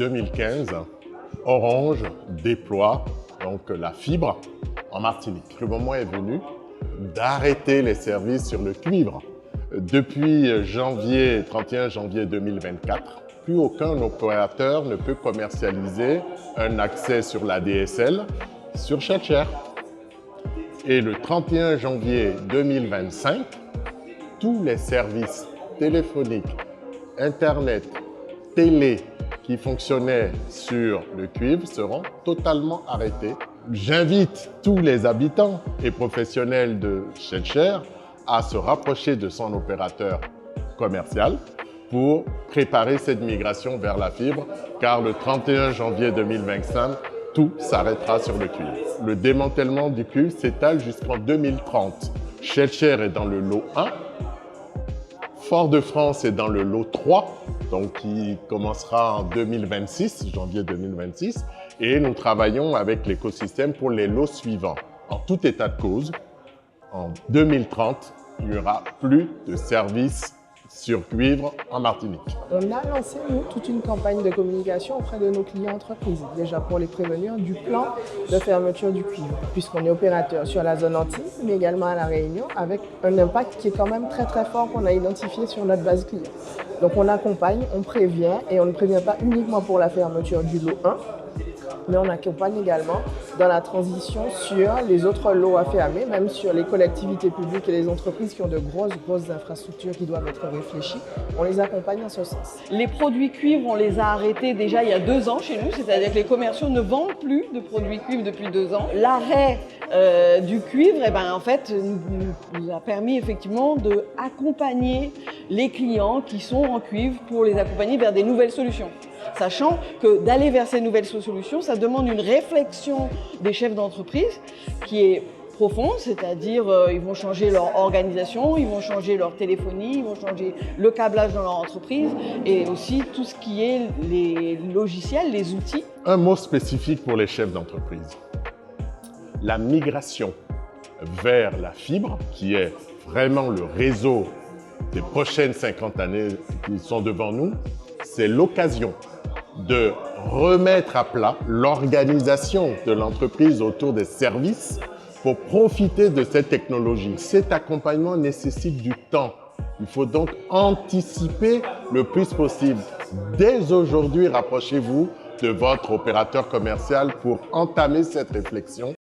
2015, Orange déploie donc la fibre en Martinique. Le moment est venu d'arrêter les services sur le cuivre. Depuis 31 janvier 2024, plus aucun opérateur ne peut commercialiser un accès sur la DSL sur ShellShare. Et le 31 janvier 2025, tous les services téléphoniques, Internet, télé qui fonctionnaient sur le cuivre seront totalement arrêtés. J'invite tous les habitants et professionnels de ShellShare à se rapprocher de son opérateur commercial pour préparer cette migration vers la fibre, car le 31 janvier 2025, tout s'arrêtera sur le cuivre. Le démantèlement du cuivre s'étale jusqu'en 2030. ShellShare est dans le lot 1, Fort-de-France est dans le lot 3, donc qui commencera en 2026, janvier 2026, et nous travaillons avec l'écosystème pour les lots suivants. En tout état de cause, en 2030, il n'y aura plus de services sur cuivre en Martinique. On a lancé, nous, toute une campagne de communication auprès de nos clients entreprises, déjà pour les prévenir du plan de fermeture du cuivre, puisqu'on est opérateur sur la zone Antilles, mais également à La Réunion, avec un impact qui est quand même très très fort qu'on a identifié sur notre base client. Donc on accompagne, on prévient, et on ne prévient pas uniquement pour la fermeture du lot 1, mais on accompagne également dans la transition sur les autres lots à fermer, même sur les collectivités publiques et les entreprises qui ont de grosses infrastructures qui doivent être réfléchies. On les accompagne en ce sens. Les produits cuivre, on les a arrêtés déjà il y a 2 ans chez nous, c'est-à-dire que les commerciaux ne vendent plus de produits cuivre depuis 2 ans. L'arrêt du cuivre, en fait, nous a permis effectivement d'accompagner les clients qui sont en cuivre pour les accompagner vers des nouvelles solutions. Sachant que d'aller vers ces nouvelles solutions, ça demande une réflexion des chefs d'entreprise qui est profonde, c'est-à-dire ils vont changer leur organisation, ils vont changer leur téléphonie, ils vont changer le câblage dans leur entreprise et aussi tout ce qui est les logiciels, les outils. Un mot spécifique pour les chefs d'entreprise. La migration vers la fibre, qui est vraiment le réseau des prochaines 50 années qui sont devant nous, c'est l'occasion de remettre à plat l'organisation de l'entreprise autour des services pour profiter de cette technologie. Cet accompagnement nécessite du temps. Il faut donc anticiper le plus possible. Dès aujourd'hui, rapprochez-vous de votre opérateur commercial pour entamer cette réflexion